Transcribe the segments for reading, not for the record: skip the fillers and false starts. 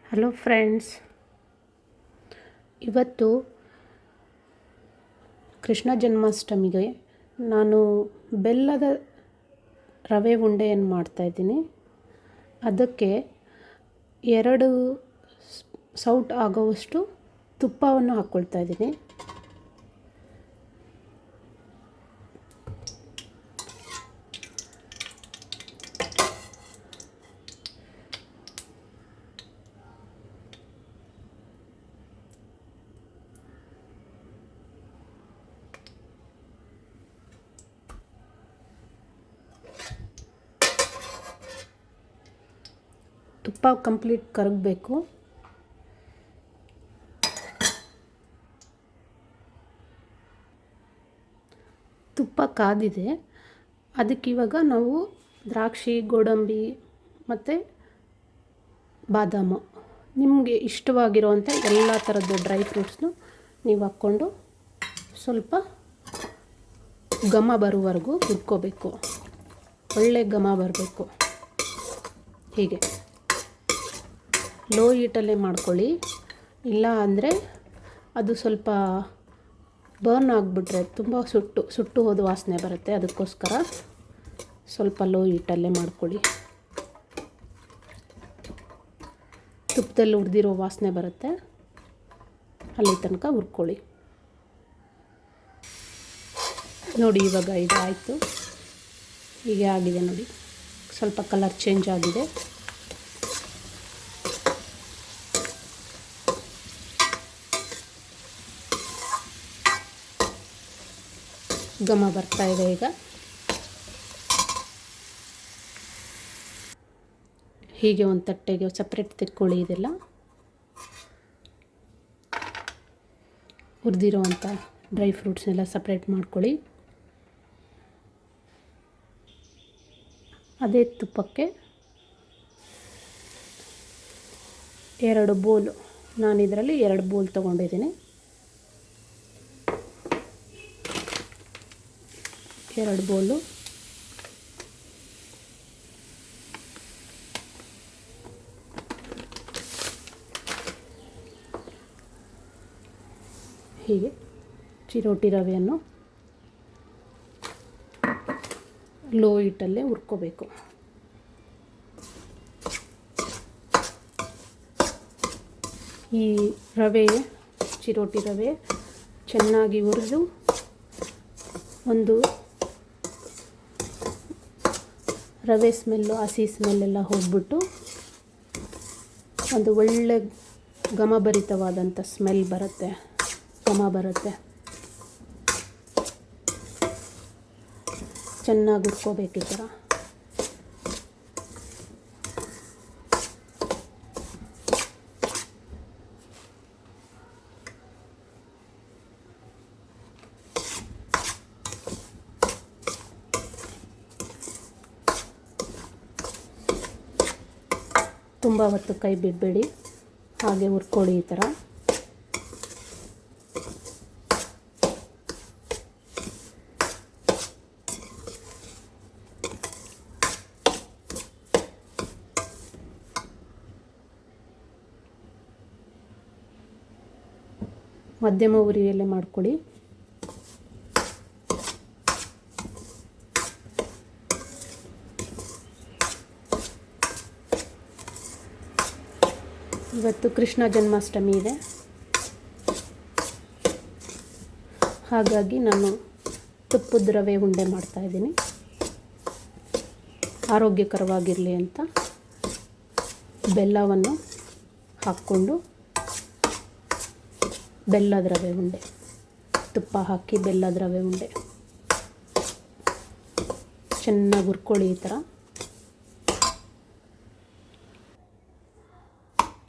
Hello friends, ಇವತ್ತು ಕೃಷ್ಣ ಜನ್ಮಾಷ್ಟಮಿಗೆ ನಾನು ಬೆಲ್ಲದ ರವೆ ಉಂಡೆಯನ್ನು ಮಾಡ್ತಾಯಿದ್ದೀನಿ. ಅದಕ್ಕೆ 2 ಸೌಟ್ ಆಗುವಷ್ಟು ತುಪ್ಪವನ್ನು ಹಾಕ್ಕೊಳ್ತಾ ಇದ್ದೀನಿ. ತುಪ್ಪ ಕಂಪ್ಲೀಟ್ ಕರಗಬೇಕು. ತುಪ್ಪ ಕಾದಿದೆ. ಅದಕ್ಕೆ ಇವಾಗ ನಾವು ದ್ರಾಕ್ಷಿ, ಗೋಡಂಬಿ ಮತ್ತು ಬಾದಾಮು, ನಿಮಗೆ ಇಷ್ಟವಾಗಿರುವಂಥ ಎಲ್ಲ ಥರದ ಡ್ರೈ ಫ್ರೂಟ್ಸ್ನು ನೀವು ಹಾಕ್ಕೊಂಡು ಸ್ವಲ್ಪ ಘಮ ಬರುವವರೆಗೂ ಹುರ್ಕೋಬೇಕು. ಒಳ್ಳೆ ಘಮ ಬರಬೇಕು. ಹೀಗೆ ಲೋ ಹೀಟಲ್ಲೇ ಮಾಡ್ಕೊಳ್ಳಿ. ಇಲ್ಲ ಅಂದರೆ ಅದು ಸ್ವಲ್ಪ ಬರ್ನ್ ಆಗಿಬಿಟ್ರೆ ತುಂಬ ಸುಟ್ಟು ಹೋದ ವಾಸನೆ ಬರುತ್ತೆ. ಅದಕ್ಕೋಸ್ಕರ ಸ್ವಲ್ಪ ಲೋ ಹೀಟಲ್ಲೇ ಮಾಡ್ಕೊಳ್ಳಿ. ತುಪ್ಪದಲ್ಲಿ ಹುರಿದಿರೋ ವಾಸನೆ ಬರುತ್ತೆ, ಅಲ್ಲಿ ತನಕ ಹುರ್ಕೊಳ್ಳಿ. ನೋಡಿ, ಇವಾಗ ಇದು ಆಯಿತು. ಹೀಗೆ ಆಗಿದೆ ನೋಡಿ, ಸ್ವಲ್ಪ ಕಲರ್ ಚೇಂಜ್ ಆಗಿದೆ. ಘಮ ಬರ್ತಾ ಇದೆ. ಈಗ ಹೀಗೆ ಒಂದು ತಟ್ಟೆಗೆ ಸಪ್ರೇಟ್ ತೆಕ್ಕೊಳ್ಳಿ. ಇದೆಲ್ಲ ಹುರಿದಿರೋವಂಥ ಡ್ರೈ ಫ್ರೂಟ್ಸ್ನೆಲ್ಲ ಸಪ್ರೇಟ್ ಮಾಡ್ಕೊಳ್ಳಿ. ಅದೇ ತುಪ್ಪಕ್ಕೆ 2 ಬೋಲು, ನಾನು ಇದರಲ್ಲಿ 2 ಬೋಲ್ ತೊಗೊಂಡಿದ್ದೀನಿ. 2 ಬೋಲು ಹೀಗೆ ಚಿರೋಟಿ ರವೆಯನ್ನು ಲೋ ಹೀಟಲ್ಲೇ ಹುರ್ಕೋಬೇಕು. ಈ ಚಿರೋಟಿ ರವೆ ಚೆನ್ನಾಗಿ ಹುರಿದು ಒಂದು ರವೆ ಸ್ಮೆಲ್ಲು, ಹಸಿ ಸ್ಮೆಲ್ಲೆಲ್ಲ ಹೋಗ್ಬಿಟ್ಟು ಒಂದು ಒಳ್ಳೆ ಘಮಭರಿತವಾದಂಥ ಸ್ಮೆಲ್ ಬರುತ್ತೆ, ಘಮ ಬರುತ್ತೆ. ಚೆನ್ನಾಗಿ ಹುರ್ಕೋಬೇಕು. ಈ ಥರ ತುಂಬ ಹೊತ್ತು ಕೈ ಬಿಡಬೇಡಿ, ಹಾಗೆ ಹುರ್ಕೊಳ್ಳಿ. ಈ ಥರ ಮಧ್ಯಮ ಉರಿಯಲ್ಲೇ ಮಾಡ್ಕೊಳ್ಳಿ. ಇವತ್ತು ಕೃಷ್ಣ ಜನ್ಮಾಷ್ಟಮಿ ಇದೆ, ಹಾಗಾಗಿ ನಾನು ತುಪ್ಪದ ರವೆ ಉಂಡೆ ಮಾಡ್ತಾಯಿದ್ದೀನಿ. ಆರೋಗ್ಯಕರವಾಗಿರಲಿ ಅಂತ ಬೆಲ್ಲವನ್ನು ಹಾಕ್ಕೊಂಡು ಬೆಲ್ಲದ ರವೆ ಉಂಡೆ, ತುಪ್ಪ ಹಾಕಿ ಬೆಲ್ಲದ ರವೆ ಉಂಡೆ ಚೆನ್ನಾಗಿ ಹುರ್ಕೊಳ್ಳಿ. ಈ ಥರ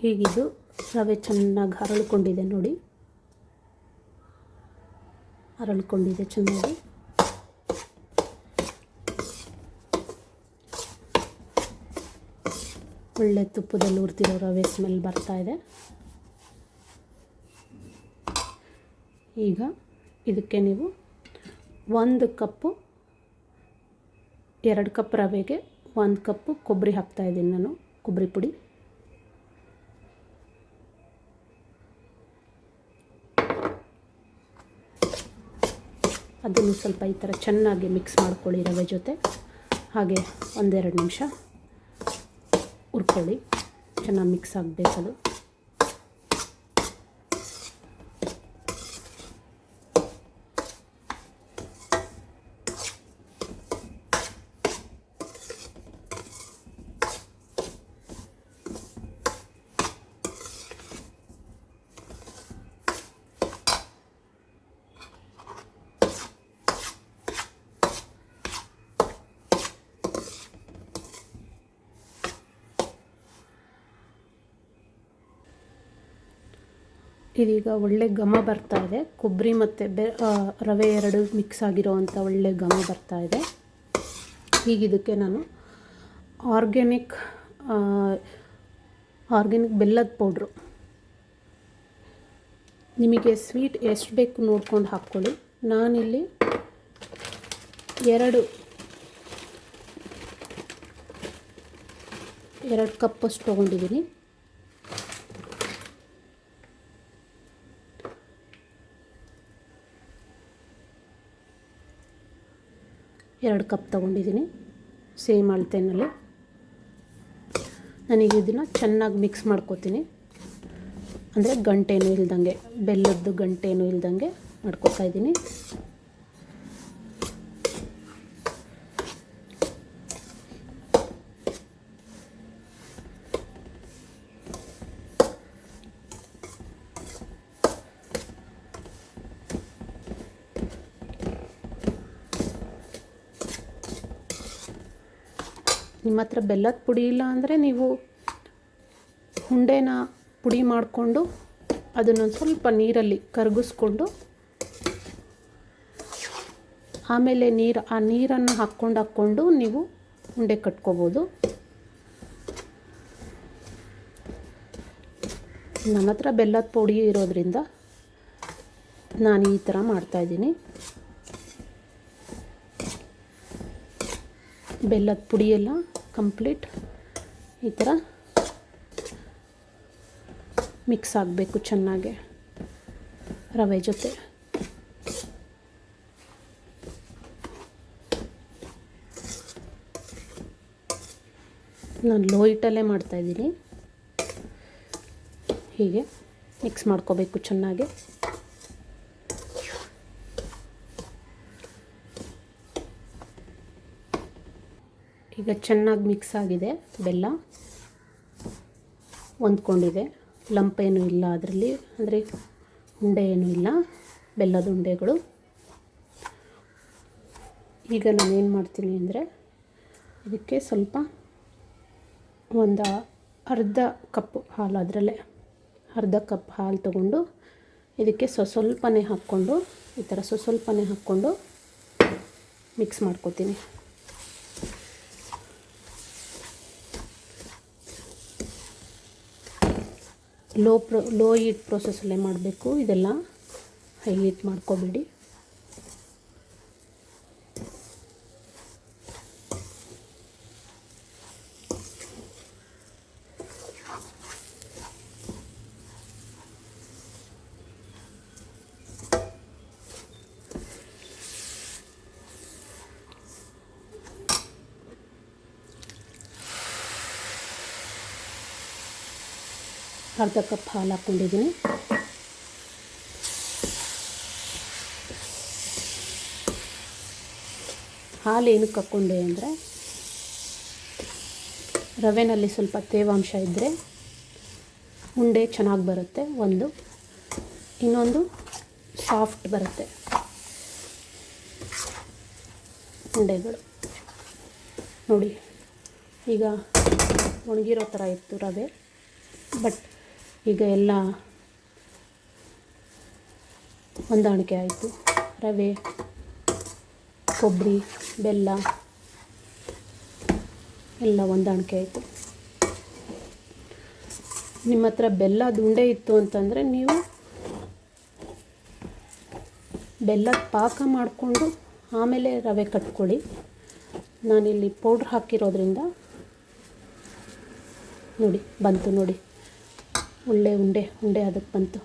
ಹೀಗಿದು ರವೆ ಚೆನ್ನಾಗಿ ಹರಳ್ಕೊಂಡಿದೆ ನೋಡಿ, ಹರಳ್ಕೊಂಡಿದೆ ಚೆನ್ನಾಗಿ. ಒಳ್ಳೆ ತುಪ್ಪದಲ್ಲಿ ಹುರಿದಿರೋ ರವೆ ಸ್ಮೆಲ್ ಬರ್ತಾ ಇದೆ. ಈಗ ಇದಕ್ಕೆ ನೀವು 1 ಕಪ್ಪು, 2 ಕಪ್ ರವೆಗೆ 1 ಕಪ್ಪು ಕೊಬ್ಬರಿ ಹಾಕ್ತಾಯಿದ್ದೀನಿ ನಾನು, ಕೊಬ್ಬರಿ ಪುಡಿ. ಅದನ್ನು ಸ್ವಲ್ಪ ಈ ಥರ ಚೆನ್ನಾಗಿ ಮಿಕ್ಸ್ ಮಾಡ್ಕೊಳ್ಳಿ ರವೆ ಜೊತೆ. ಹಾಗೆ ಒಂದೆರಡು ನಿಮಿಷ ಹುರ್ಕೊಳ್ಳಿ, ಚೆನ್ನಾಗಿ ಮಿಕ್ಸ್ ಆಗಬೇಕದು. ಇದೀಗ ಒಳ್ಳೆ ಘಮ ಬರ್ತಾ ಇದೆ. ಕೊಬ್ಬರಿ ಮತ್ತು ರವೆ ಎರಡು ಮಿಕ್ಸ್ ಆಗಿರೋವಂಥ ಒಳ್ಳೆ ಘಮ ಬರ್ತಾ ಇದೆ. ಹೀಗಿದಕ್ಕೆ ನಾನು ಆರ್ಗ್ಯಾನಿಕ್ ಬೆಲ್ಲದ ಪೌಡ್ರು, ನಿಮಗೆ ಸ್ವೀಟ್ ಎಷ್ಟು ಬೇಕು ನೋಡ್ಕೊಂಡು ಹಾಕ್ಕೊಳ್ಳಿ. ನಾನಿಲ್ಲಿ 2 ಕಪ್ಪಷ್ಟು ತೊಗೊಂಡಿದ್ದೀನಿ. ಎರಡು ಕಪ್ ತೊಗೊಂಡಿದ್ದೀನಿ ಸೇಮ್ ಅಳತೆನಲ್ಲಿ. ನನಗೆ ಇದನ್ನು ಚೆನ್ನಾಗಿ ಮಿಕ್ಸ್ ಮಾಡ್ಕೋತೀನಿ, ಅಂದರೆ ಗಂಟೇನೂ ಇಲ್ದಂಗೆ, ಬೆಲ್ಲದ್ದು ಗಂಟೇನೂ ಇಲ್ದಂಗೆ ಮಾಡ್ಕೊತಾ ಇದ್ದೀನಿ. ನಿಮ್ಮ ಹತ್ರ ಬೆಲ್ಲದ ಪುಡಿ ಇಲ್ಲ ಅಂದರೆ ನೀವು ಹುಂಡೆನ ಪುಡಿ ಮಾಡಿಕೊಂಡು ಅದನ್ನೊಂದು ಸ್ವಲ್ಪ ನೀರಲ್ಲಿ ಕರಗಿಸ್ಕೊಂಡು ಆಮೇಲೆ ಆ ನೀರನ್ನು ಹಾಕ್ಕೊಂಡು ನೀವು ಉಂಡೆ ಕಟ್ಕೋಬೋದು. ನನ್ನ ಹತ್ರ ಬೆಲ್ಲದ ಪುಡಿ ಇರೋದ್ರಿಂದ ನಾನು ಈ ಥರ ಮಾಡ್ತಾಯಿದ್ದೀನಿ. ಬೆಲ್ಲದ ಪುಡಿಯೆಲ್ಲ ಕಂಪ್ಲೀಟ್ ಈ ಥರ ಮಿಕ್ಸ್ ಆಗಬೇಕು ಚೆನ್ನಾಗೆ ರವೆ ಜೊತೆ. ನಾನು ಲೋ ಹಿಟ್ಟಲ್ಲೇ ಮಾಡ್ತಾಯಿದ್ದೀನಿ. ಹೀಗೆ ಮಿಕ್ಸ್ ಮಾಡ್ಕೋಬೇಕು ಚೆನ್ನಾಗೆ. ಈಗ ಚೆನ್ನಾಗಿ ಮಿಕ್ಸ್ ಆಗಿದೆ, ಬೆಲ್ಲ ಹೊಂದ್ಕೊಂಡಿದೆ, ಲಂಪ್ ಏನೂ ಇಲ್ಲ ಅದರಲ್ಲಿ, ಅಂದರೆ ಉಂಡೆ ಏನೂ ಇಲ್ಲ, ಬೆಲ್ಲದ ಉಂಡೆಗಳು. ಈಗ ನಾನೇನು ಮಾಡ್ತೀನಿ ಅಂದರೆ ಇದಕ್ಕೆ ಸ್ವಲ್ಪ ಒಂದು ಅರ್ಧ ಕಪ್ ಹಾಲು, ಅದರಲ್ಲೇ ಅರ್ಧ ಕಪ್ ಹಾಲು ತೊಗೊಂಡು ಇದಕ್ಕೆ ಸ್ವಲ್ಪನೇ ಹಾಕ್ಕೊಂಡು ಈ ಥರ ಸ್ವಲ್ಪನೇ ಹಾಕ್ಕೊಂಡು ಮಿಕ್ಸ್ ಮಾಡ್ಕೊತೀನಿ. ಲೋ ಹೀಟ್ ಪ್ರೋಸೆಸ್ಸಲ್ಲೇ ಮಾಡಬೇಕು ಇದೆಲ್ಲ, ಹೈ ಹೀಟ್ ಮಾಡ್ಕೋಬೇಡಿ. ಅರ್ಧ ಕಪ್ ಹಾಲು ಹಾಕ್ಕೊಂಡಿದ್ದೀನಿ. ಹಾಲು ಏನಕ್ಕೆ ಹಾಕ್ಕೊಂಡೆ ಅಂದರೆ ರವೆನಲ್ಲಿ ಸ್ವಲ್ಪ ತೇವಾಂಶ ಇದ್ದರೆ ಉಂಡೆ ಚೆನ್ನಾಗಿ ಬರುತ್ತೆ, ಇನ್ನೊಂದು ಸಾಫ್ಟ್ ಬರುತ್ತೆ ಉಂಡೆಗಳು. ನೋಡಿ ಈಗ ಒಣಗಿರೋ ಥರ ಇತ್ತು ರವೆ, ಬಟ್ ಈಗ ಎಲ್ಲ ಹೊಂದಾಣಿಕೆ ಆಯಿತು. ರವೆ, ಕೊಬ್ಬರಿ, ಬೆಲ್ಲ ಎಲ್ಲ ಹೊಂದಾಣಿಕೆ ಆಯಿತು. ನಿಮ್ಮ ಹತ್ರ ಬೆಲ್ಲದ ಉಂಡೆ ಇತ್ತು ಅಂತಂದರೆ ನೀವು ಬೆಲ್ಲದ ಪಾಕ ಮಾಡಿಕೊಂಡು ಆಮೇಲೆ ರವೆ ಕಟ್ಕೊಳ್ಳಿ. ನಾನಿಲ್ಲಿ ಪೌಡ್ರ್ ಹಾಕಿರೋದ್ರಿಂದ ನೋಡಿ ಬಂತು, ನೋಡಿ ಒಳ್ಳೆ ಉಂಡೆ ಅದಕ್ಕೆ ಬಂತು.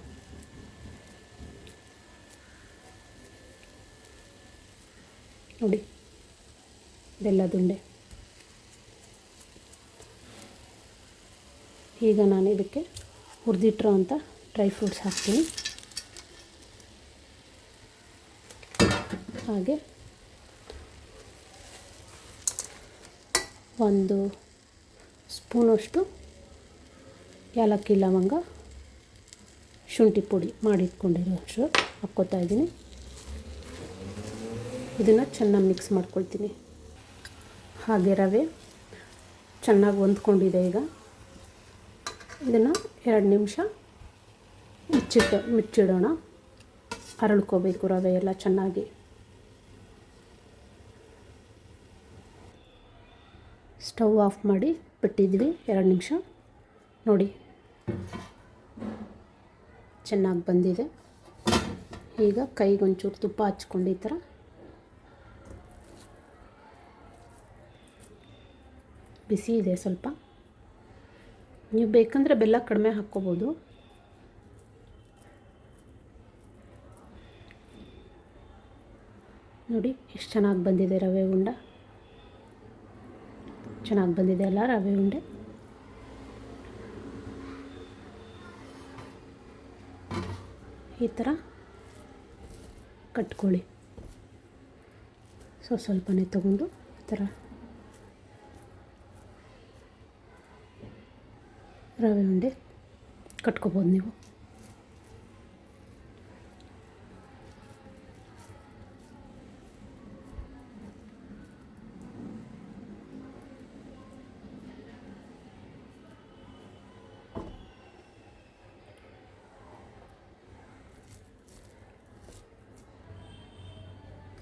ನೋಡಿ ಬೆಲ್ಲದುಂಡೆ. ಈಗ ನಾನು ಇದಕ್ಕೆ ಹುರಿದಿಟ್ಟಿರೋ ಅಂಥ ಡ್ರೈ ಫ್ರೂಟ್ಸ್ ಹಾಕ್ತೀನಿ. ಹಾಗೆ 1 ಸ್ಪೂನಷ್ಟು ಏಲಕ್ಕಿ ಲವಂಗ ಶುಂಠಿ ಪುಡಿ ಮಾಡಿಟ್ಕೊಂಡಿರೋಷ್ಟು ಹಾಕ್ಕೋತಾ ಇದ್ದೀನಿ. ಇದನ್ನು ಚೆನ್ನಾಗಿ ಮಿಕ್ಸ್ ಮಾಡ್ಕೊಳ್ತೀನಿ. ಹಾಗೆ ರವೆ ಚೆನ್ನಾಗಿ ಹೊಂದ್ಕೊಂಡಿದೆ. ಈಗ ಇದನ್ನು 2 ನಿಮಿಷ ಮುಚ್ಚಿಡೋಣ. ಹರಳ್ಕೋಬೇಕು ರವೆ ಎಲ್ಲ ಚೆನ್ನಾಗಿ. ಸ್ಟವ್ ಆಫ್ ಮಾಡಿ ಬಿಟ್ಟಿದ್ವಿ 2 ನಿಮಿಷ. ನೋಡಿ ಚೆನ್ನಾಗಿ ಬಂದಿದೆ. ಈಗ ಕೈಗೊಂಚೂರು ತುಪ್ಪ ಹಚ್ಕೊಂಡು ಈ ಥರ ಬಿಸಿ ಇದೆ ಸ್ವಲ್ಪ. ನೀವು ಬೇಕಂದರೆ ಬೆಲ್ಲ ಕಡಿಮೆ ಹಾಕ್ಕೋಬೋದು. ನೋಡಿ ಎಷ್ಟು ಚೆನ್ನಾಗಿ ಬಂದಿದೆ ರವೆ ಉಂಡ. ಚೆನ್ನಾಗಿ ಬಂದಿದೆ ಅಲ್ಲ ರವೆ ಉಂಡೆ. ಈ ಥರ ಕಟ್ಕೊಳ್ಳಿ. ಸ್ವಲ್ಪನೇ ತಗೊಂಡು ಈ ಥರ ರವೆ ಉಂಡೆ ಕಟ್ಕೋಬೋದು ನೀವು.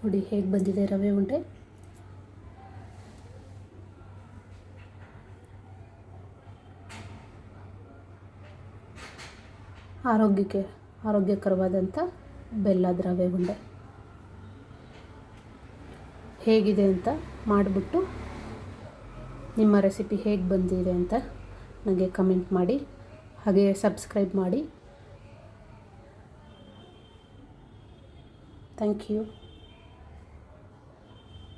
ನೋಡಿ ಹೇಗೆ ಬಂದಿದೆ ರವೆ ಉಂಡೆ. ಆರೋಗ್ಯಕರವಾದಂಥ ಬೆಲ್ಲದ ರವೆ ಉಂಡೆ ಹೇಗಿದೆ ಅಂತ ಮಾಡಿಬಿಟ್ಟು ನಿಮ್ಮ ರೆಸಿಪಿ ಹೇಗೆ ಬಂದಿದೆ ಅಂತ ನನಗೆ ಕಮೆಂಟ್ ಮಾಡಿ. ಹಾಗೆ ಸಬ್ಸ್ಕ್ರೈಬ್ ಮಾಡಿ. Thank you.